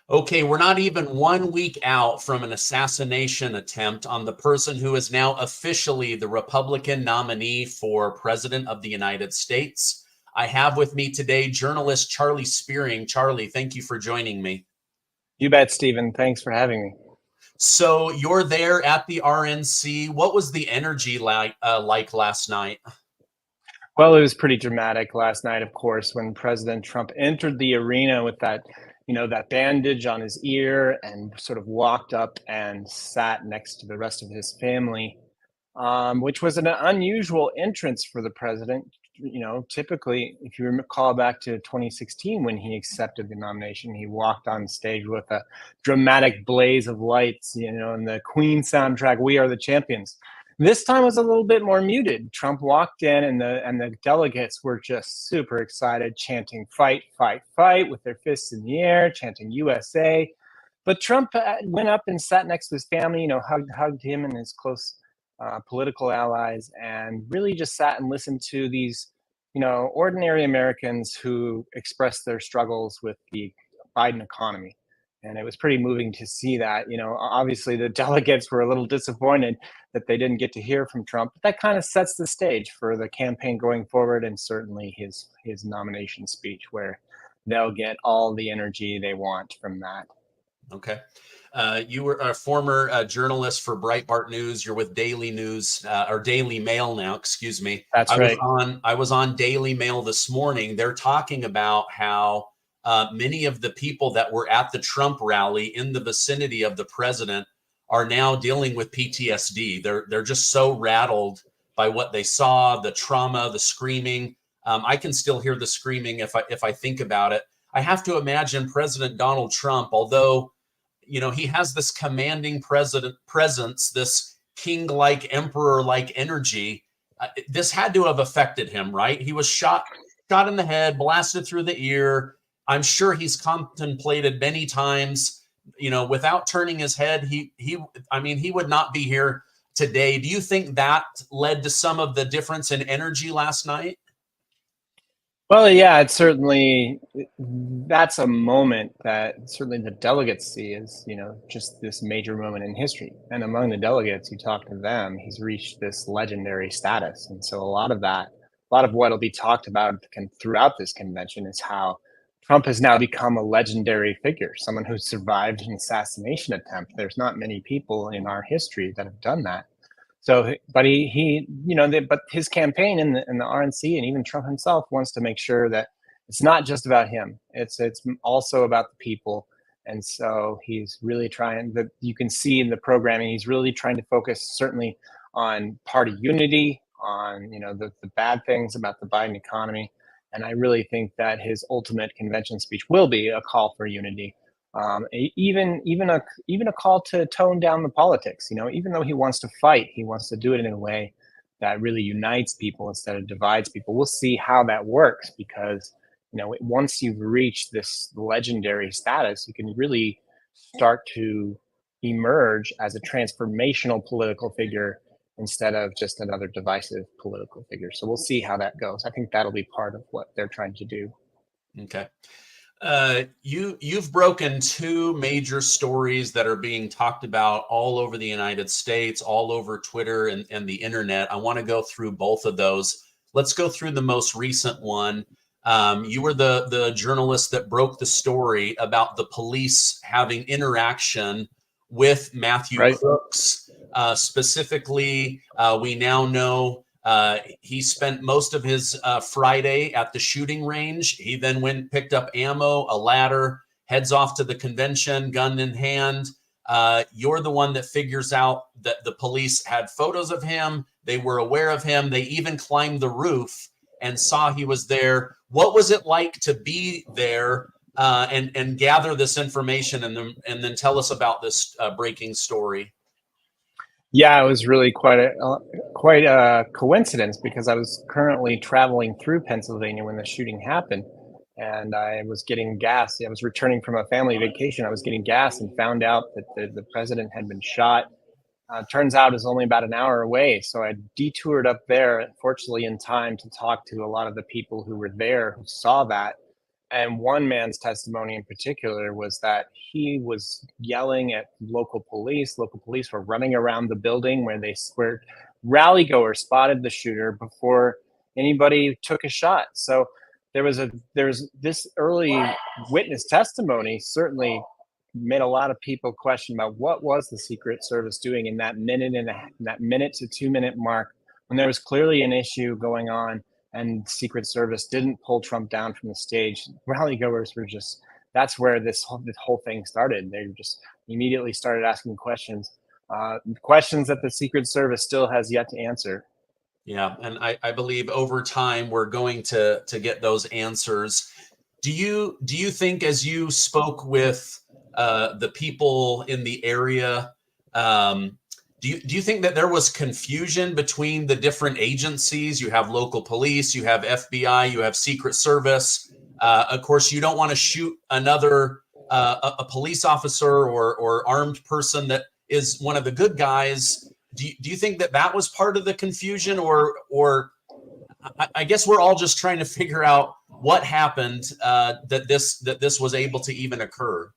Okay, we're not even 1 week out from an assassination attempt on the person who is now officially the Republican nominee for President of the United States. I have with me today journalist Charlie Spiering. Charlie, thank you for joining me. You bet, Stephen. Thanks for having me. So you're there at the RNC. What was the energy like last night? Well, it was pretty dramatic last night, of course, when President Trump entered the arena with that bandage on his ear and sort of walked up and sat next to the rest of his family, which was an unusual entrance for the president. Typically, if you recall back to 2016 when he accepted the nomination, he walked on stage with a dramatic blaze of lights, and the Queen soundtrack, "We Are the Champions." This time was a little bit more muted. Trump walked in, and the delegates were just super excited, chanting "Fight, fight, fight" with their fists in the air, chanting "USA." But Trump went up and sat next to his family, hugged him and his close political allies, and really just sat and listened to these, ordinary Americans who expressed their struggles with the Biden economy. And it was pretty moving to see that. Obviously the delegates were a little disappointed that they didn't get to hear from Trump, but that kind of sets the stage for the campaign going forward, and certainly his nomination speech, where they'll get all the energy they want from that. Okay. You were a former journalist for Breitbart News. You're with Daily News or Daily Mail now, excuse me. That's right. I was on Daily Mail this morning. They're talking about how many of the people that were at the Trump rally in the vicinity of the president are now dealing with PTSD. They're just so rattled by what they saw, the trauma, the screaming. I can still hear the screaming if I think about it. I have to imagine President Donald Trump, although he has this commanding presence, this king-like, emperor-like energy. This had to have affected him, right? He was shot in the head, blasted through the ear. I'm sure he's contemplated many times, without turning his head, he would not be here today. Do you think that led to some of the difference in energy last night? Well, yeah, that's a moment that certainly the delegates see as, just this major moment in history. And among the delegates, you talk to them, he's reached this legendary status. And so a lot of what will be talked about throughout this convention is how Trump has now become a legendary figure, someone who survived an assassination attempt. There's not many people in our history that have done that. So, but but his campaign in the RNC and even Trump himself wants to make sure that it's not just about him. It's also about the people. And so he's really trying. You can see in the programming, he's really trying to focus certainly on party unity, on the bad things about the Biden economy. And I really think that his ultimate convention speech will be a call for unity. Even a call to tone down the politics. Even though he wants to fight, he wants to do it in a way that really unites people instead of divides people. We'll see how that works, because once you've reached this legendary status, you can really start to emerge as a transformational political figure instead of just another divisive political figure. So we'll see how that goes. I think that'll be part of what they're trying to do. Okay. You've broken two major stories that are being talked about all over the United States, all over Twitter and the internet. I want to go through both of those. Let's go through the most recent one. You were the journalist that broke the story about the police having interaction with Matthew Right. Crooks. Specifically, we now know he spent most of his Friday at the shooting range. He then went and picked up ammo, a ladder, heads off to the convention, gun in hand. You're the one that figures out that the police had photos of him. They were aware of him. They even climbed the roof and saw he was there. What was it like to be there and gather this information and then tell us about this breaking story? Yeah, it was really quite a coincidence, because I was currently traveling through Pennsylvania when the shooting happened, and I was getting gas. I was returning from a family vacation. I was getting gas and found out that the president had been shot. Turns out it was only about an hour away, so I detoured up there, fortunately in time to talk to a lot of the people who were there who saw that. And one man's testimony in particular was that he was yelling at local police. Local police were running around the building where rally goers spotted the shooter before anybody took a shot. So there's this early witness testimony certainly made a lot of people question about what was the Secret Service doing in that minute to 2 minute mark when there was clearly an issue going on and Secret Service didn't pull Trump down from the stage. Rally goers were just, that's where this whole thing started. They just immediately started asking questions, questions that the Secret Service still has yet to answer. Yeah, and I believe over time we're going to get those answers. Do you think, as you spoke with the people in the area, do you think that there was confusion between the different agencies? You have local police, you have FBI, you have Secret Service. Of course, you don't want to shoot another a police officer or armed person that is one of the good guys. Do you think that was part of the confusion, or I guess we're all just trying to figure out what happened that this was able to even occur?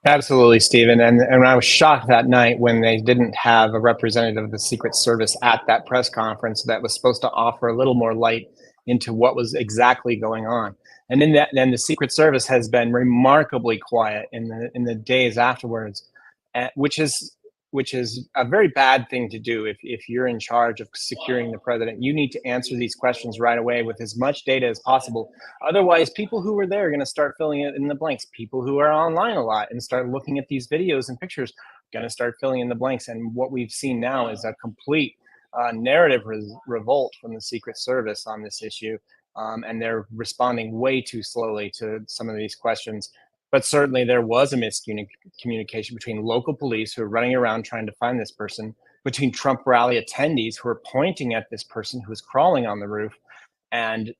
Absolutely, Stephen. And I was shocked that night when they didn't have a representative of the Secret Service at that press conference that was supposed to offer a little more light into what was exactly going on. And then the Secret Service has been remarkably quiet in the days afterwards, which is a very bad thing to do. If you're in charge of securing the president, you need to answer these questions right away with as much data as possible. Otherwise, people who were there are going to start filling it in the blanks. People who are online a lot and start looking at these videos and pictures are going to start filling in the blanks. And what we've seen now is a complete narrative revolt from the Secret Service on this issue. And they're responding way too slowly to some of these questions. But certainly there was a miscommunication between local police who are running around trying to find this person, between Trump rally attendees who are pointing at this person who was crawling on the roof, and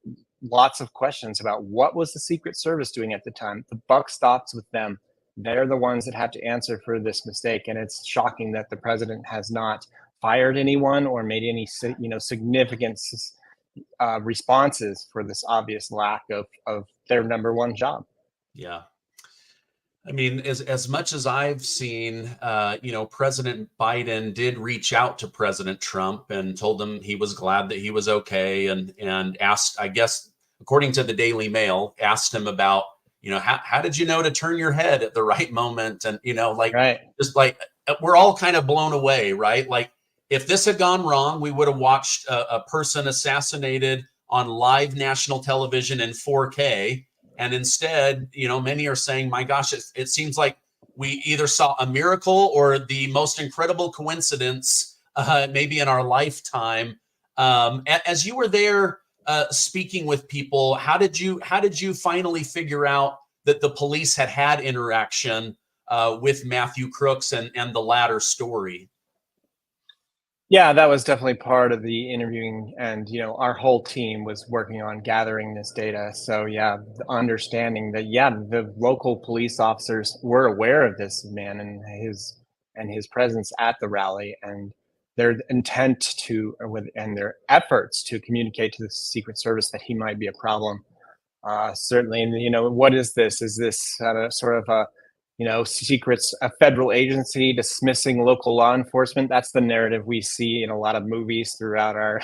lots of questions about what was the Secret Service doing at the time. The buck stops with them. They're the ones that have to answer for this mistake. And it's shocking that the president has not fired anyone or made any significant responses for this obvious lack of their number one job. Yeah. I mean, as much as I've seen, President Biden did reach out to President Trump and told him he was glad that he was okay, and asked, I guess, according to the Daily Mail, asked him about, how did you know to turn your head at the right moment? And, Right. just like, we're all kind of blown away, right? Like, if this had gone wrong, we would have watched a person assassinated on live national television in 4K. And instead, many are saying, my gosh, it seems like we either saw a miracle or the most incredible coincidence, maybe in our lifetime. As you were there speaking with people, how did you finally figure out that the police had interaction with Matthew Crooks and the latter story? Yeah, that was definitely part of the interviewing, and our whole team was working on gathering this data. So yeah, understanding that the local police officers were aware of this man and his presence at the rally, and their intent and their efforts to communicate to the Secret Service that he might be a problem. Certainly, and what is this? Is this sort of a secrets, a federal agency dismissing local law enforcement? That's the narrative we see in a lot of movies throughout our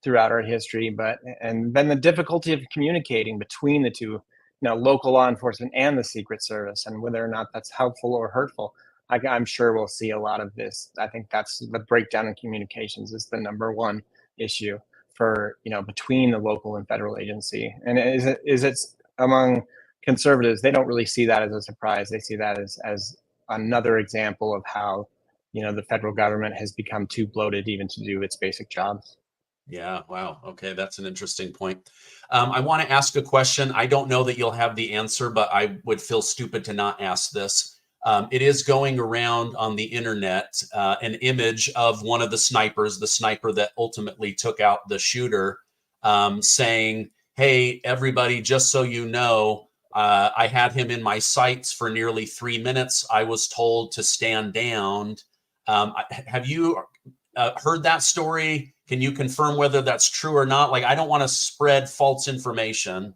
throughout our history. And then the difficulty of communicating between the two, local law enforcement and the Secret Service, and whether or not that's helpful or hurtful. I'm sure we'll see a lot of this. I think that's the breakdown in communications is the number one issue for between the local and federal agency. And is it among conservatives? They don't really see that as a surprise. They see that as another example of how the federal government has become too bloated even to do its basic jobs. Yeah. Wow. Okay. That's an interesting point. I want to ask a question. I don't know that you'll have the answer, but I would feel stupid to not ask this. It is going around on the internet, an image of one of the snipers, the sniper that ultimately took out the shooter, saying, "Hey, everybody, just so you know, I had him in my sights for nearly 3 minutes. I was told to stand down." Have you heard that story? Can you confirm whether that's true or not? Like, I don't want to spread false information.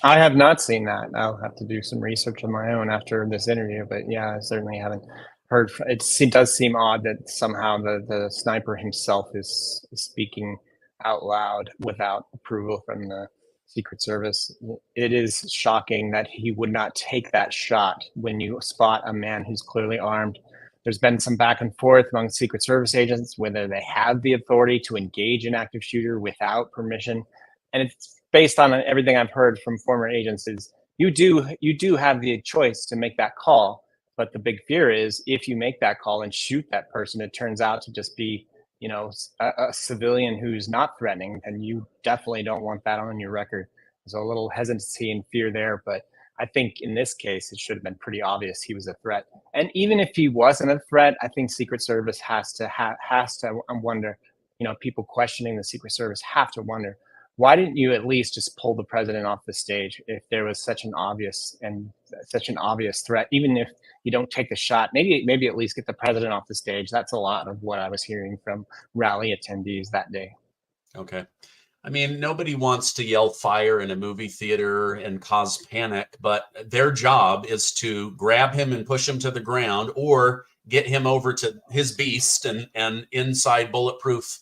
I have not seen that. I'll have to do some research on my own after this interview, but yeah, I certainly haven't heard. It does seem odd that somehow the sniper himself is speaking out loud without approval from the Secret Service. It is shocking that he would not take that shot when you spot a man who's clearly armed. There's been some back and forth among Secret Service agents whether they have the authority to engage an active shooter without permission, and it's based on everything I've heard from former agents is you do have the choice to make that call, but the big fear is if you make that call and shoot that person, it turns out to just be a civilian who's not threatening, and you definitely don't want that on your record. There's a little hesitancy and fear there, but I think in this case it should have been pretty obvious he was a threat. And even if he wasn't a threat, I think Secret Service has to wonder. People questioning the Secret Service have to wonder, why didn't you at least just pull the president off the stage if there was such an obvious threat? Even if you don't take the shot, maybe at least get the president off the stage. That's a lot of what I was hearing from rally attendees that day. Okay. I mean, nobody wants to yell fire in a movie theater and cause panic, but their job is to grab him and push him to the ground, or get him over to his beast and inside bulletproof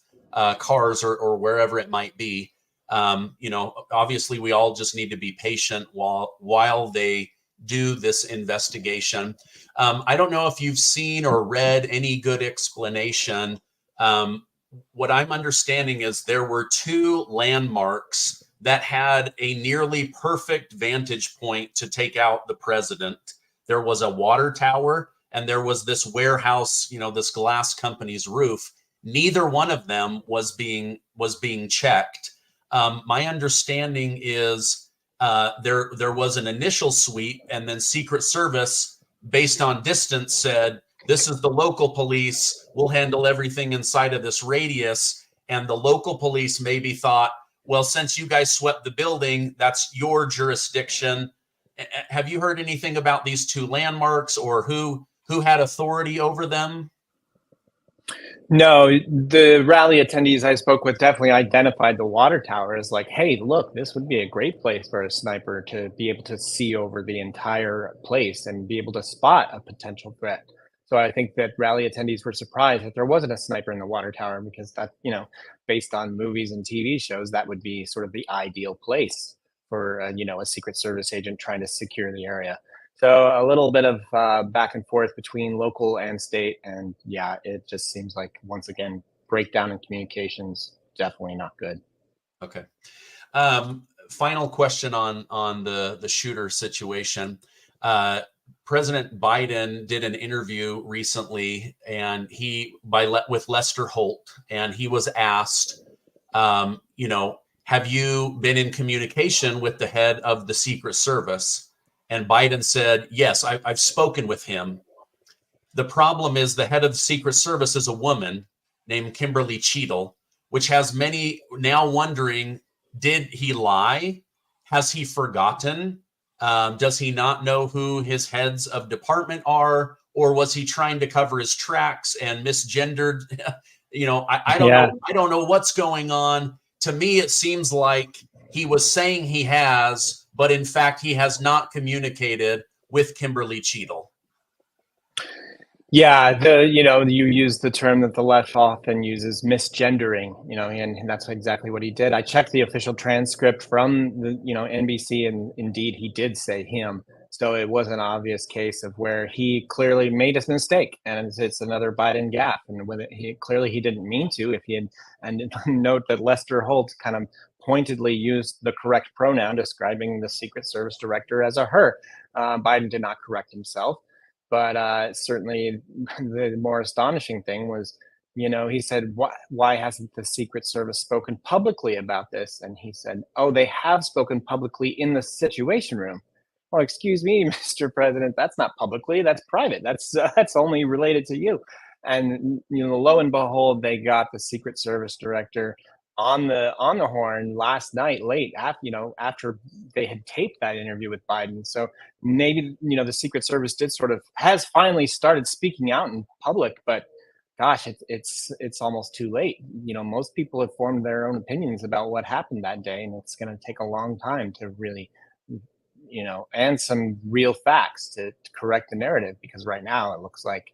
cars, or wherever it might be. Obviously we all just need to be patient while they do this investigation. I don't know if you've seen or read any good explanation. What I'm understanding is there were two landmarks that had a nearly perfect vantage point to take out the president. There was a water tower and there was this warehouse, this glass company's roof. Neither one of them was being checked. My understanding is there was an initial sweep, and then Secret Service, based on distance, said, this is the local police. We'll handle everything inside of this radius. And the local police maybe thought, well, since you guys swept the building, that's your jurisdiction. Have you heard anything about these two landmarks, or who had authority over them? No, the rally attendees I spoke with definitely identified the water tower as like, hey, look, this would be a great place for a sniper to be able to see over the entire place and be able to spot a potential threat. So I think that rally attendees were surprised that there wasn't a sniper in the water tower, because that, based on movies and TV shows, that would be sort of the ideal place for, a Secret Service agent trying to secure the area. So a little bit of back and forth between local and state, and yeah, it just seems like, once again, breakdown in communications, definitely not good. Okay. Final question on the shooter situation. President Biden did an interview recently, and with Lester Holt, and he was asked, have you been in communication with the head of the Secret Service? And Biden said, yes, I've spoken with him. The problem is the head of the Secret Service is a woman named Kimberly Cheadle, which has many now wondering, did he lie? Has he forgotten? Does he not know who his heads of department are? Or was he trying to cover his tracks and misgendered? I don't know. I don't know what's going on. To me, it seems like he was saying he has, but in fact, he has not communicated with Kimberly Cheadle. Yeah, you use the term that the left often uses, misgendering, and that's exactly what he did. I checked the official transcript from the, NBC, and indeed he did say him. So it was an obvious case of where he clearly made a mistake, and it's another Biden gaffe. And with it, he didn't mean to. If he had, and note that Lester Holt kind of pointedly used the correct pronoun, describing the Secret Service director as a her. Biden did not correct himself. But certainly the more astonishing thing was, he said, why hasn't the Secret Service spoken publicly about this? And he said, oh, they have spoken publicly in the Situation Room. Well, excuse me, Mr. President, that's not publicly, that's private. That's only related to you. And, lo and behold, they got the Secret Service director on the horn last night late after they had taped that interview with Biden. So maybe the Secret Service has finally started speaking out in public, but gosh, it's almost too late. Most people have formed their own opinions about what happened that day, and it's going to take a long time to really and some real facts to correct the narrative, because right now it looks like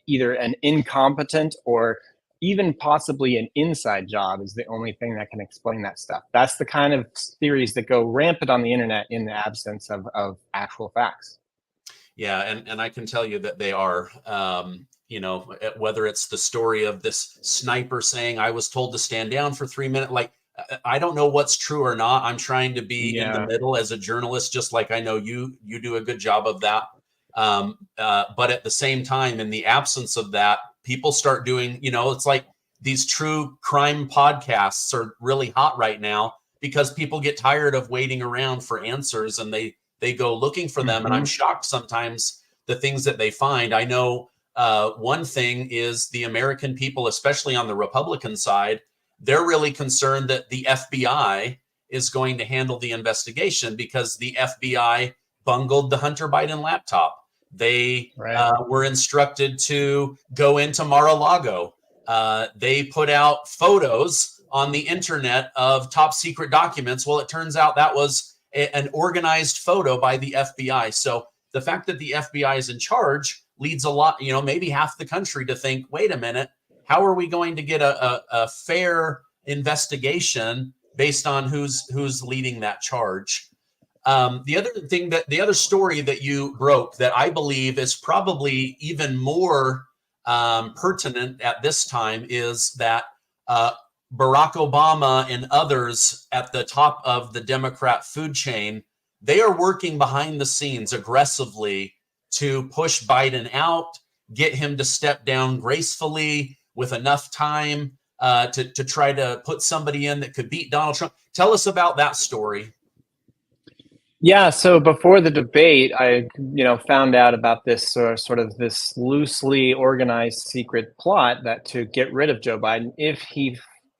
either an incompetent or even possibly an inside job is the only thing that can explain that stuff. That's the kind of theories that go rampant on the internet in the absence of actual facts. Yeah, and I can tell you that they are. Whether it's the story of this sniper saying, I was told to stand down for 3 minutes, like, I don't know what's true or not. I'm trying to be in the Yeah. middle as a journalist, just like I know you do a good job of that. But at the same time, in the absence of that, people start doing, it's like these true crime podcasts are really hot right now because people get tired of waiting around for answers, and they go looking for them. And I'm shocked sometimes the things that they find. I know one thing is the American people, especially on the Republican side, they're really concerned that the FBI is going to handle the investigation because the FBI bungled the Hunter Biden laptop. They were instructed to go into Mar-a-Lago. They put out photos on the internet of top secret documents. Well, it turns out that was an organized photo by the FBI. So the fact that the FBI is in charge leads a lot, maybe half the country to think, wait a minute, how are we going to get a fair investigation based on who's leading that charge? The other story that you broke that I believe is probably even more pertinent at this time is that Barack Obama and others at the top of the Democrat food chain, they are working behind the scenes aggressively to push Biden out, get him to step down gracefully with enough time to try to put somebody in that could beat Donald Trump. Tell us about that story. Yeah, so before the debate, I found out about this sort of this loosely organized secret plot that to get rid of Joe Biden if he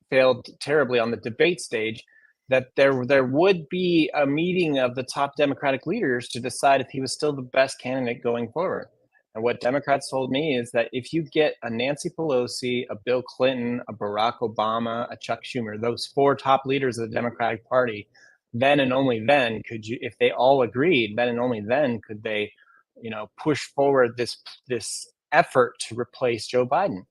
failed terribly on the debate stage, that there would be a meeting of the top Democratic leaders to decide if he was still the best candidate going forward. And what Democrats told me is that if you get a Nancy Pelosi, a Bill Clinton, a Barack Obama, a Chuck Schumer, those four top leaders of the Democratic Party, then and only then could you, if they all agreed, then and only then could they, push forward this effort to replace Joe Biden.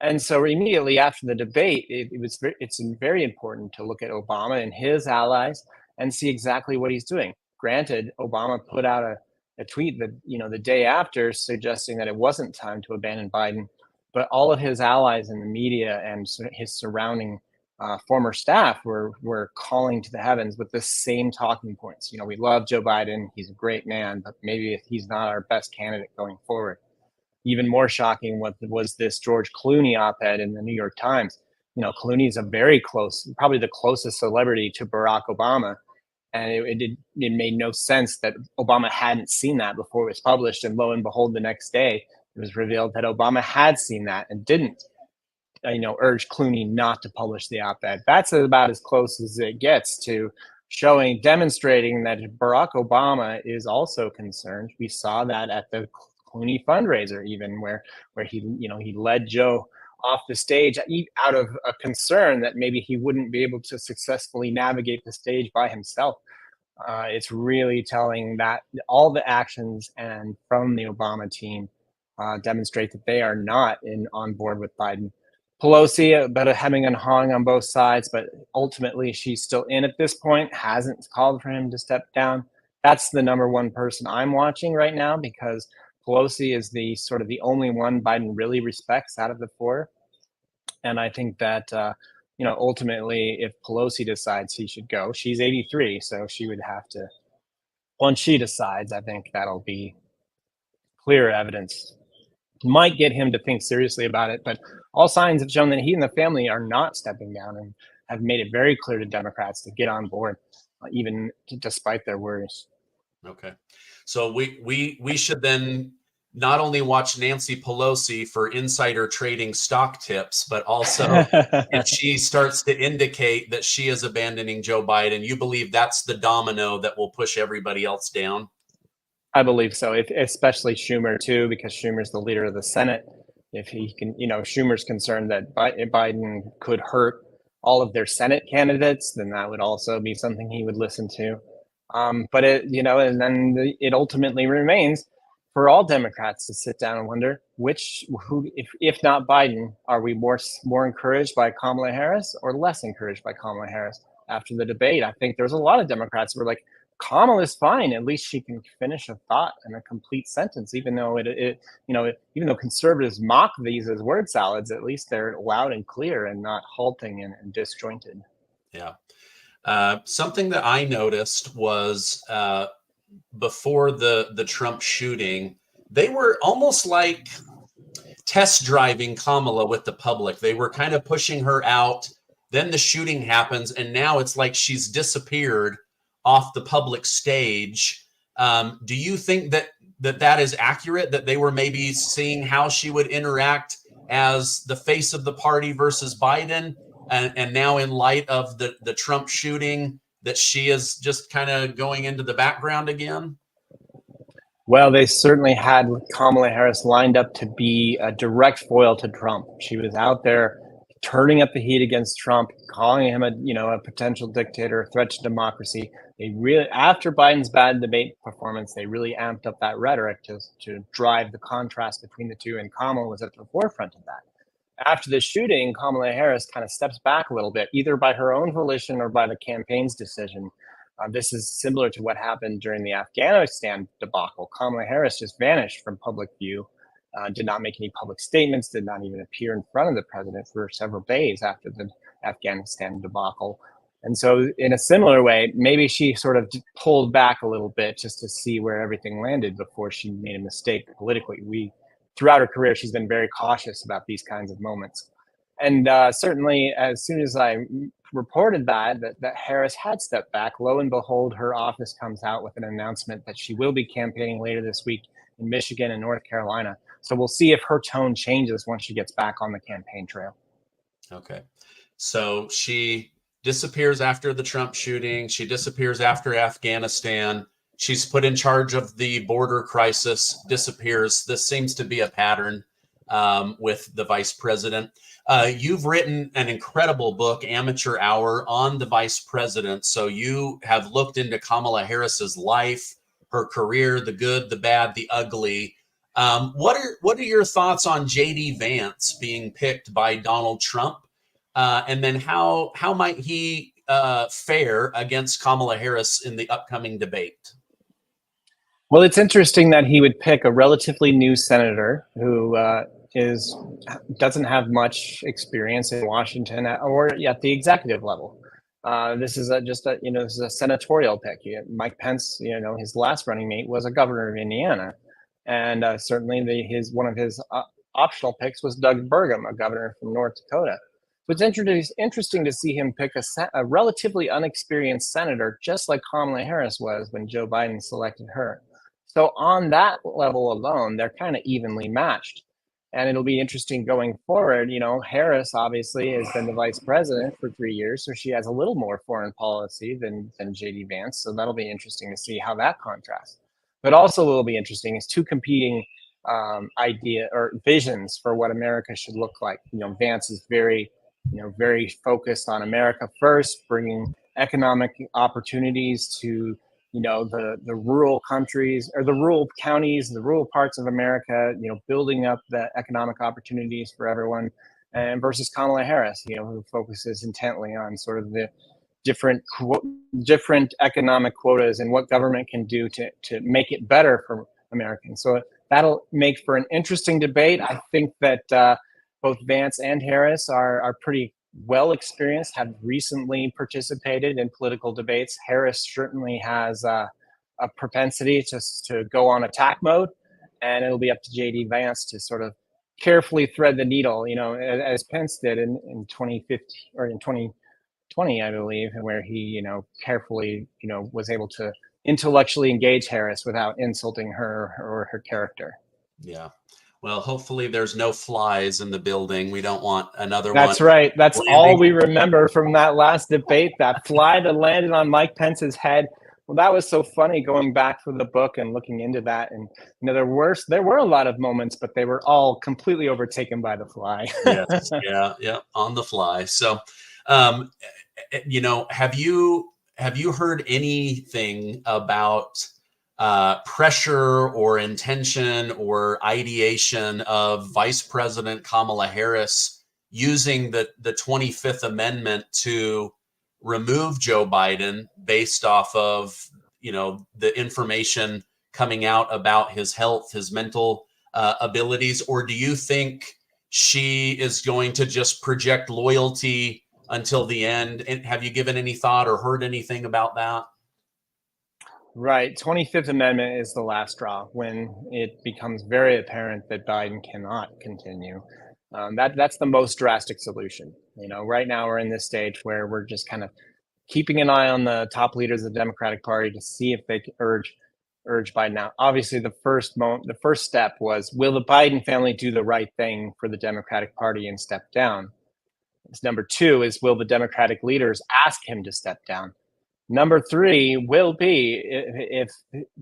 And so immediately after the debate, it's very important to look at Obama and his allies and see exactly what he's doing. Granted, Obama put out a tweet that the day after suggesting that it wasn't time to abandon Biden, but all of his allies in the media and his surrounding former staff were calling to the heavens with the same talking points. We love Joe Biden; he's a great man, but maybe he's not our best candidate going forward. Even more shocking was this George Clooney op-ed in the New York Times. Clooney is a very close, probably the closest celebrity to Barack Obama. And it made no sense that Obama hadn't seen that before it was published. And lo and behold, the next day, it was revealed that Obama had seen that and didn't, urge Clooney not to publish the op-ed. That's about as close as it gets to demonstrating that Barack Obama is also concerned. We saw that at the Clooney fundraiser, even where he led Joe off the stage out of a concern that maybe he wouldn't be able to successfully navigate the stage by himself. It's really telling that all the actions and from the Obama team demonstrate that they are not on board with Biden. Pelosi, but hemming and hawing on both sides, but ultimately she's still in at this point, hasn't called for him to step down. That's the number one person I'm watching right now, because Pelosi is the only one Biden really respects out of the four. And I think that, ultimately, if Pelosi decides he should go, she's 83, so she would have to, once she decides, I think that'll be clear evidence. Might get him to think seriously about it, but all signs have shown that he and the family are not stepping down and have made it very clear to Democrats to get on board, even despite their worries. Okay. So we should then not only watch Nancy Pelosi for insider trading stock tips, but also if she starts to indicate that she is abandoning Joe Biden, you believe that's the domino that will push everybody else down? I believe so, especially Schumer too, because Schumer's the leader of the Senate. If he can, Schumer's concerned that Biden could hurt all of their Senate candidates, then that would also be something he would listen to. But and then it ultimately remains for all Democrats to sit down and wonder who, if not Biden, are we more encouraged by Kamala Harris or less encouraged by Kamala Harris after the debate? I think there's a lot of Democrats who were like, Kamala's fine. At least she can finish a thought in a complete sentence, even though even though conservatives mock these as word salads, at least they're loud and clear and not halting and disjointed. Yeah. Something that I noticed was before the Trump shooting, they were almost like test driving Kamala with the public. They were kind of pushing her out. Then the shooting happens, and now it's like she's disappeared off the public stage. Do you think that is accurate, that they were maybe seeing how she would interact as the face of the party versus Biden? And now in light of the Trump shooting, that she is just kind of going into the background again? Well, they certainly had Kamala Harris lined up to be a direct foil to Trump. She was out there turning up the heat against Trump, calling him a potential dictator, a threat to democracy. They really, after Biden's bad debate performance, they really amped up that rhetoric to drive the contrast between the two, and Kamala was at the forefront of that. After the shooting, Kamala Harris kind of steps back a little bit, either by her own volition or by the campaign's decision. This is similar to what happened during the Afghanistan debacle. Kamala Harris just vanished from public view, did not make any public statements, did not even appear in front of the president for several days after the Afghanistan debacle. And so in a similar way, maybe she sort of pulled back a little bit just to see where everything landed before she made a mistake politically. Throughout her career, she's been very cautious about these kinds of moments. And certainly, as soon as I reported that Harris had stepped back, lo and behold, her office comes out with an announcement that she will be campaigning later this week in Michigan and North Carolina. So we'll see if her tone changes once she gets back on the campaign trail. Okay. So she disappears after the Trump shooting. She disappears after Afghanistan. She's put in charge of the border crisis, disappears. This seems to be a pattern with the vice president. You've written an incredible book, Amateur Hour, on the vice president. So you have looked into Kamala Harris's life, her career, the good, the bad, the ugly. What are your thoughts on J.D. Vance being picked by Donald Trump? And then how might he fare against Kamala Harris in the upcoming debate? Well, it's interesting that he would pick a relatively new senator who doesn't have much experience in Washington or at the executive level. This is this is a senatorial pick. Mike Pence, his last running mate was a governor of Indiana, and certainly one of his optional picks was Doug Burgum, a governor from North Dakota. So it's interesting to see him pick a relatively unexperienced senator, just like Kamala Harris was when Joe Biden selected her. So on that level alone, they're kind of evenly matched. And it'll be interesting going forward. Harris obviously has been the vice president for 3 years, so she has a little more foreign policy than J.D. Vance. So that'll be interesting to see how that contrasts. But also will be interesting is two competing idea or visions for what America should look like. Vance is very focused on America first, bringing economic opportunities to the rural countries or the rural counties, the rural parts of America, building up the economic opportunities for everyone, and versus Kamala Harris, who focuses intently on sort of the different economic quotas and what government can do to make it better for Americans. So that'll make for an interesting debate. I think that both Vance and Harris are pretty well experienced, have recently participated in political debates. Harris certainly has a propensity to go on attack mode, and it'll be up to J.D. Vance to sort of carefully thread the needle, as Pence did in 2015 or in 2020, I believe, where he, carefully, was able to intellectually engage Harris without insulting her or her character. Yeah. Well, hopefully there's no flies in the building. We don't want another one. That's right. That's all we remember from that last debate, that fly that landed on Mike Pence's head. Well, that was so funny going back through the book and looking into that. And, there were a lot of moments, but they were all completely overtaken by the fly. Yes. Yeah. On the fly. So, have you have you heard anything about pressure or intention or ideation of Vice President Kamala Harris using the 25th Amendment to remove Joe Biden based off of, the information coming out about his health, his mental abilities? Or do you think she is going to just project loyalty until the end? And have you given any thought or heard anything about that? Right. 25th Amendment is the last straw when it becomes very apparent that Biden cannot continue. That's the most drastic solution. Right now we're in this stage where we're just kind of keeping an eye on the top leaders of the Democratic Party to see if they can urge Biden out. Obviously, the first step was, will the Biden family do the right thing for the Democratic Party and step down? Number two is, will the Democratic leaders ask him to step down? Number three will be, if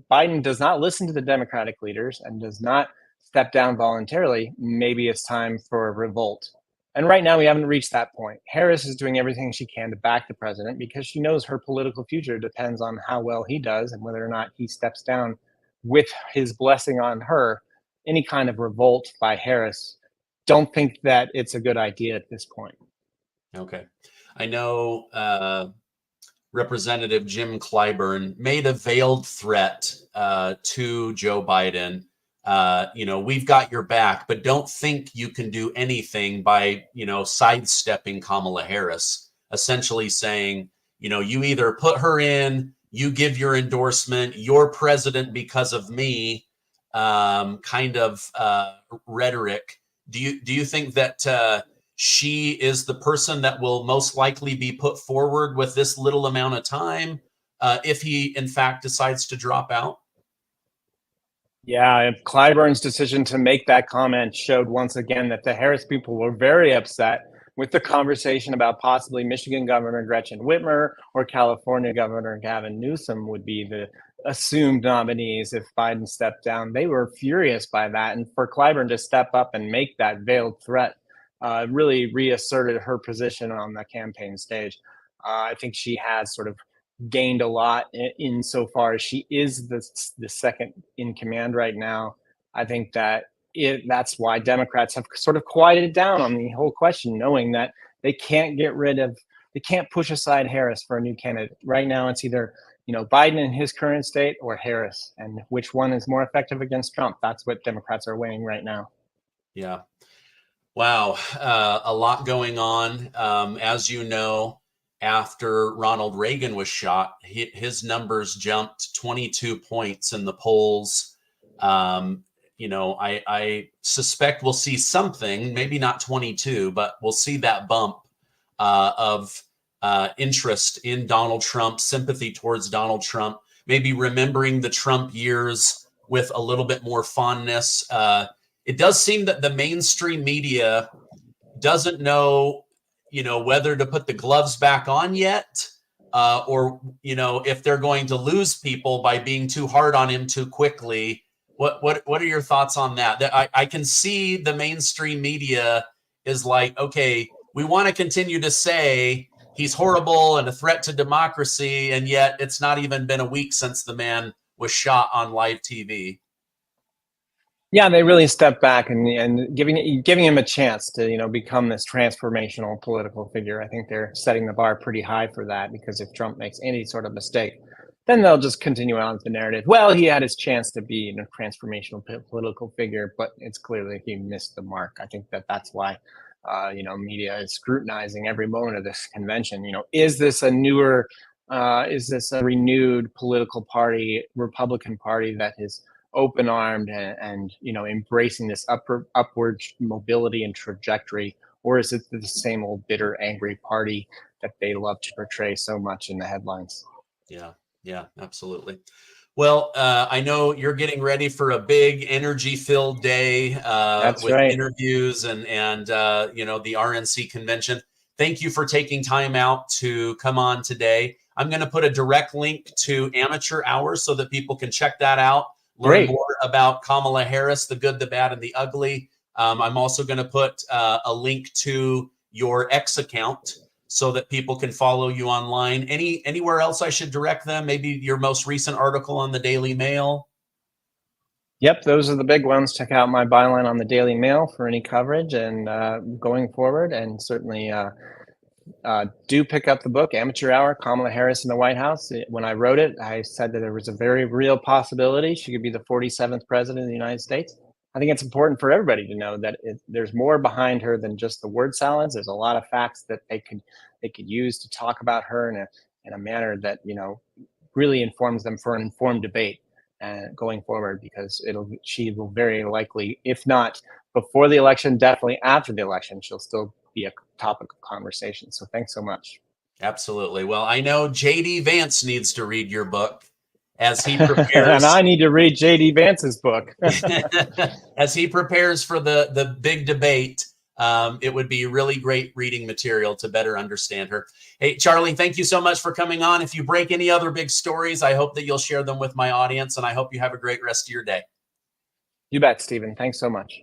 Biden does not listen to the Democratic leaders and does not step down voluntarily, maybe it's time for a revolt. And right now we haven't reached that point. Harris is doing everything she can to back the president because she knows her political future depends on how well he does and whether or not he steps down with his blessing on her. Any kind of revolt by Harris, don't think that it's a good idea at this point. Okay. I know Representative Jim Clyburn made a veiled threat to Joe Biden. We've got your back, but don't think you can do anything by, sidestepping Kamala Harris, essentially saying, you either put her in, you give your endorsement, you're president because of me, kind of rhetoric. Do you think that she is the person that will most likely be put forward with this little amount of time if he, in fact, decides to drop out? Yeah, Clyburn's decision to make that comment showed once again that the Harris people were very upset with the conversation about possibly Michigan Governor Gretchen Whitmer or California Governor Gavin Newsom would be the assumed nominees if Biden stepped down. They were furious by that. And for Clyburn to step up and make that veiled threat really reasserted her position on the campaign stage. I think she has sort of gained a lot insofar as she is the second in command right now. I think that's why Democrats have sort of quieted down on the whole question, knowing that they can't push aside Harris for a new candidate. Right now, it's either Biden in his current state or Harris, and which one is more effective against Trump? That's what Democrats are weighing right now. Yeah. Wow. A lot going on. As you know, after Ronald Reagan was shot, his numbers jumped 22 points in the polls. I suspect we'll see something, maybe not 22, but we'll see that bump of interest in Donald Trump, sympathy towards Donald Trump, maybe remembering the Trump years with a little bit more fondness. It does seem that the mainstream media doesn't know, whether to put the gloves back on yet, or, if they're going to lose people by being too hard on him too quickly. What are your thoughts on that? I can see the mainstream media is like, okay, we want to continue to say he's horrible and a threat to democracy, and yet it's not even been a week since the man was shot on live TV. Yeah, they really stepped back and giving him a chance to become this transformational political figure. I think they're setting the bar pretty high for that, because if Trump makes any sort of mistake, then they'll just continue on with the narrative. Well, he had his chance to be a transformational political figure, but it's clearly he missed the mark. I think that's why media is scrutinizing every moment of this convention. Is this a renewed political party, Republican Party, that is open-armed and embracing this upward mobility and trajectory, or is it the same old bitter, angry party that they love to portray so much in the headlines? Yeah, absolutely. Well, I know you're getting ready for a big energy-filled day That's with right. interviews and the RNC convention. Thank you for taking time out to come on today. I'm going to put a direct link to Amateur Hours so that people can check that out. Learn more about Kamala Harris, the good, the bad, and the ugly. I'm also going to put a link to your X account so that people can follow you online. Anywhere else I should direct them? Maybe your most recent article on the Daily Mail? Yep, those are the big ones. Check out my byline on the Daily Mail for any coverage and going forward. And certainly do pick up the book, Amateur Hour, Kamala Harris in the White House. When I wrote it, I said that there was a very real possibility she could be the 47th president of the United States. I think it's important for everybody to know that there's more behind her than just the word salads. There's a lot of facts that they could use to talk about her in a manner that, you know, really informs them for an informed debate going forward, because she will very likely, if not before the election, definitely after the election, she'll still be a topic of conversation. So thanks so much. Absolutely. Well, I know JD Vance needs to read your book as he And prepares. I need to read JD Vance's book. As he prepares for the big debate. It would be really great reading material to better understand her. Hey, Charlie, thank you so much for coming on. If you break any other big stories, I hope that you'll share them with my audience, and I hope you have a great rest of your day. You bet, Stephen. Thanks so much.